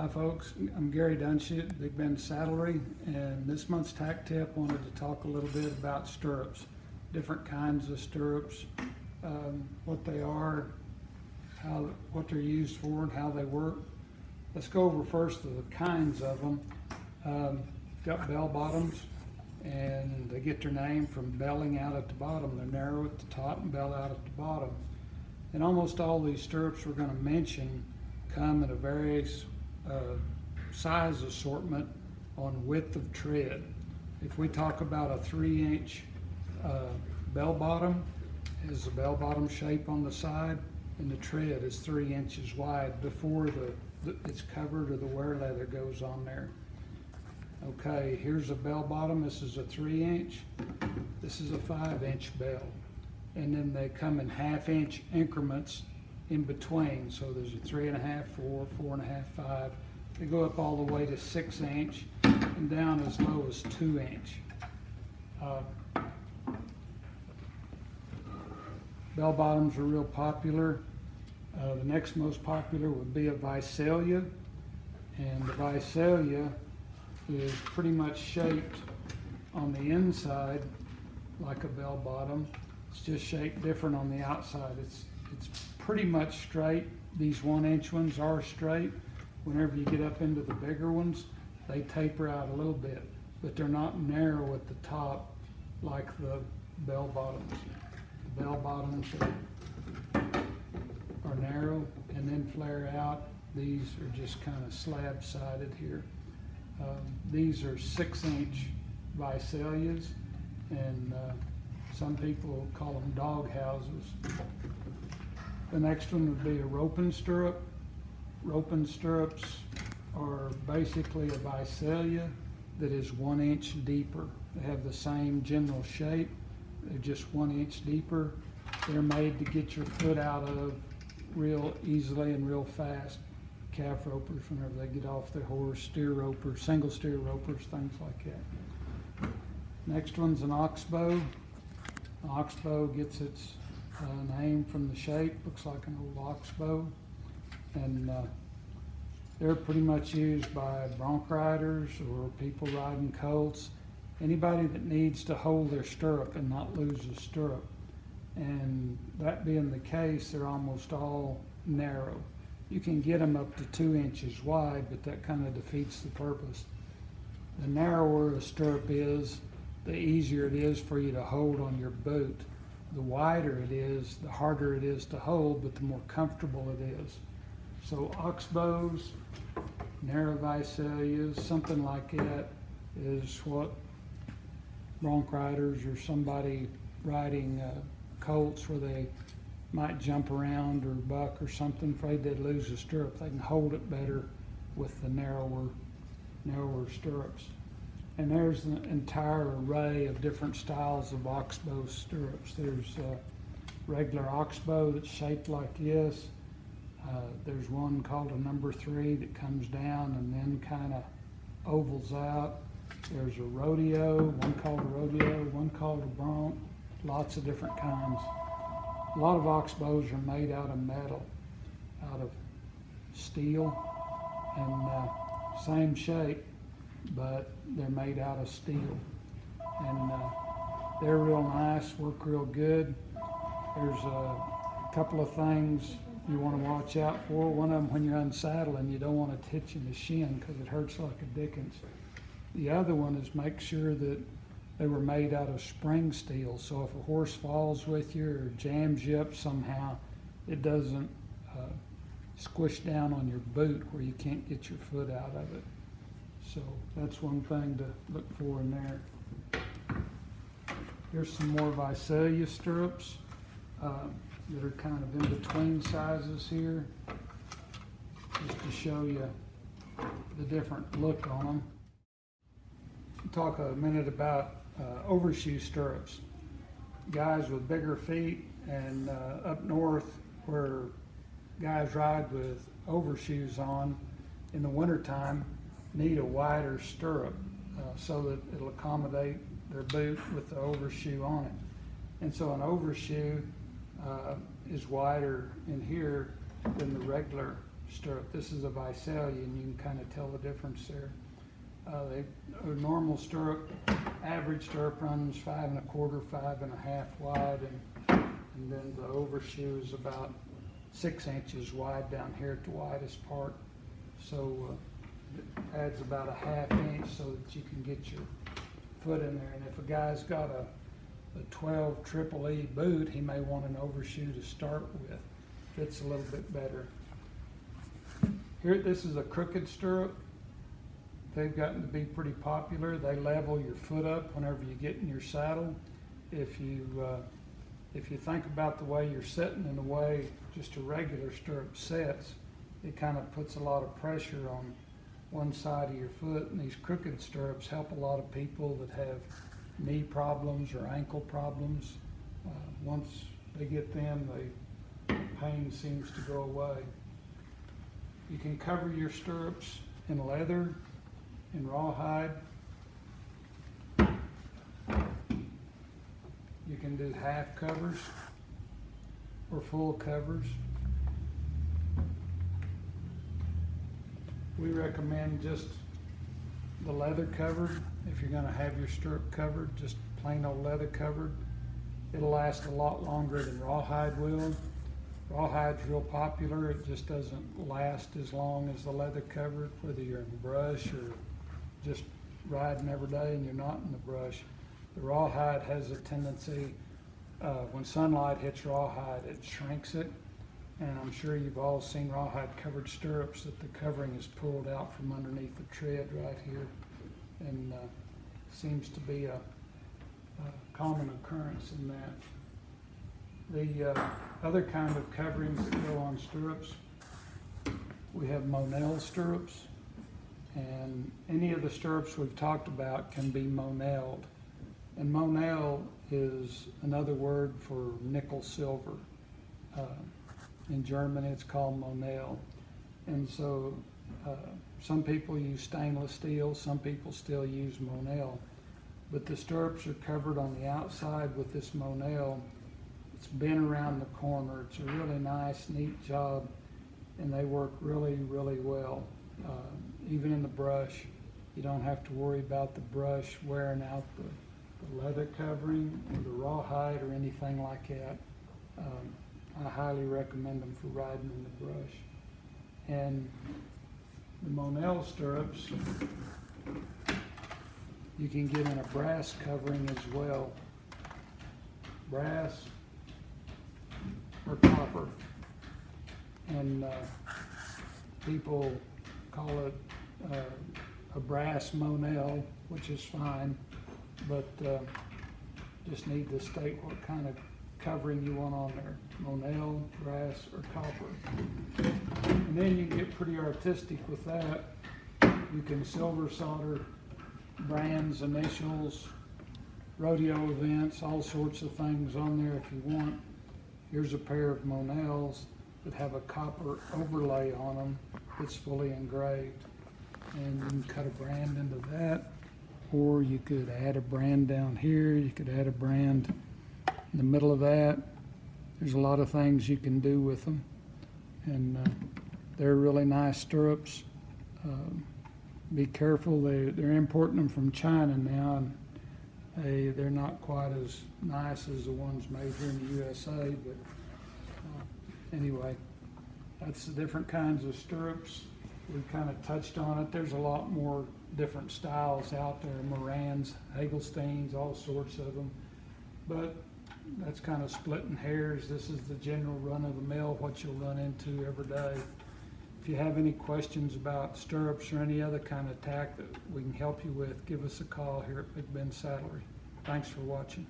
Hi folks, I'm Gary Dunshit, Big Bend Saddlery, and this month's Tack Tip wanted to talk a little bit about stirrups, different kinds of stirrups, what they are, what they're used for, and how they work. Let's go over first the kinds of them. Got bell bottoms, and they get their name from belling out at the bottom. They're narrow at the top and bell out at the bottom. And almost all these stirrups we're going to mention come in a various size assortment on width of tread. If we talk about a 3-inch bell bottom, is the bell bottom shape on the side, and the tread is 3 inches wide before it's covered or the wear leather goes on there. Okay, here's a bell bottom. This is a 3-inch. This is a 5-inch bell. And then they come in 1/2-inch increments in between. So there's a 3.5, 4, 4.5, 5. They go up all the way to 6-inch and down as low as 2-inch. Bell bottoms are real popular. The next most popular would be a Visalia, and the Visalia is pretty much shaped on the inside like a bell bottom. It's just shaped different on the outside. It's pretty much straight. These 1-inch ones are straight. Whenever you get up into the bigger ones, they taper out a little bit, but they're not narrow at the top like the bell bottoms. The bell bottoms are narrow and then flare out. These are just kind of slab-sided here. These are 6-inch Visalias, and some people call them dog houses. The next one would be a roping stirrup. Roping stirrups are basically a Visalia that is 1 inch deeper. They have the same general shape. They're just 1 inch deeper. They're made to get your foot out of real easily and real fast. Calf ropers, whenever they get off their horse, steer ropers, single steer ropers, things like that. Next one's an Oxbow. Oxbow gets its name from the shape, looks like an old oxbow, and they're pretty much used by bronc riders or people riding colts, anybody that needs to hold their stirrup and not lose a stirrup. And that being the case, they're almost all narrow. You can get them up to 2 inches wide, but that kind of defeats the purpose. The narrower a stirrup is, the easier it is for you to hold on your boot. The wider it is, the harder it is to hold, but the more comfortable it is. So Oxbows, narrow Visalias, something like that is what bronc riders or somebody riding colts where they might jump around or buck or something, afraid they'd lose a stirrup. They can hold it better with the narrower stirrups. And there's an entire array of different styles of Oxbow stirrups. There's a regular Oxbow that's shaped like this. There's one called a number 3 that comes down and then kind of ovals out. There's a rodeo, one called a rodeo, one called a bronc, lots of different kinds. A lot of Oxbows are made out of metal, out of steel, and same shape, but they're made out of steel. And they're real nice, work real good. There's a couple of things you want to watch out for. One of them, when you're unsaddling, you don't want to hitch in the shin because it hurts like a dickens. The other one is make sure that they were made out of spring steel, so if a horse falls with you or jams you up somehow, it doesn't squish down on your boot where you can't get your foot out of it. So that's one thing to look for in there. Here's some more Visalia stirrups that are kind of in between sizes here, just to show you the different look on them. Talk a minute about overshoe stirrups. Guys with bigger feet and up north where guys ride with overshoes on in the wintertime need a wider stirrup so that it'll accommodate their boot with the overshoe on it. And so an overshoe is wider in here than the regular stirrup. This is a Visalia, and you can kind of tell the difference there. A normal stirrup, average stirrup runs 5 1/4, 5 1/2 wide, and then the overshoe is about 6 inches wide down here at the widest part. So it adds about a 1/2 inch so that you can get your foot in there. And if a guy's got a 12 triple E boot, he may want an overshoe to start with. Fits a little bit better. Here, this is a crooked stirrup. They've gotten to be pretty popular. They level your foot up whenever you get in your saddle. If you think about the way you're sitting and the way just a regular stirrup sets, it kind of puts a lot of pressure on one side of your foot. And these crooked stirrups help a lot of people that have knee problems or ankle problems. Once they get them, the pain seems to go away. You can cover your stirrups in leather, in rawhide. You can do half covers or full covers. We recommend just the leather covered. If you're going to have your stirrup covered, just plain old leather covered. It'll last a lot longer than rawhide will. Rawhide's real popular. It just doesn't last as long as the leather covered, whether you're in the brush or just riding every day and you're not in the brush. The rawhide has a tendency, when sunlight hits rawhide, it shrinks it. And I'm sure you've all seen rawhide covered stirrups that the covering is pulled out from underneath the tread right here. And seems to be a common occurrence in that. The other kind of coverings that go on stirrups, we have Monel stirrups. And any of the stirrups we've talked about can be monelled. And monel is another word for nickel silver. In German it's called monel. And so some people use stainless steel, some people still use monel. But the stirrups are covered on the outside with this monel. It's bent around the corner. It's a really nice, neat job, and they work really, really well. Even in the brush, you don't have to worry about the brush wearing out the leather covering or the rawhide or anything like that. I highly recommend them for riding in the brush. And the Monel stirrups, you can get in a brass covering as well. Brass or copper. And people call it a brass Monel, which is fine, but just need to state what kind of covering you want on there. Monel, brass, or copper. And then you get pretty artistic with that. You can silver solder brands, initials, rodeo events, all sorts of things on there if you want. Here's a pair of Monels that have a copper overlay on them that's fully engraved. And you can cut a brand into that, or you could add a brand down here. You could add a brand in the middle of that. There's a lot of things you can do with them. And they're really nice stirrups. Be careful, they're importing them from China now, and they're not quite as nice as the ones made here in the USA, but anyway, that's the different kinds of stirrups. We kind of touched on it. There's a lot more different styles out there, Morans, Hagelsteins, all sorts of them, but that's kind of splitting hairs. This is the general run-of-the-mill, what you'll run into every day. If you have any questions about stirrups or any other kind of tack that we can help you with, give us a call here at Big Ben Saddlery. Thanks for watching.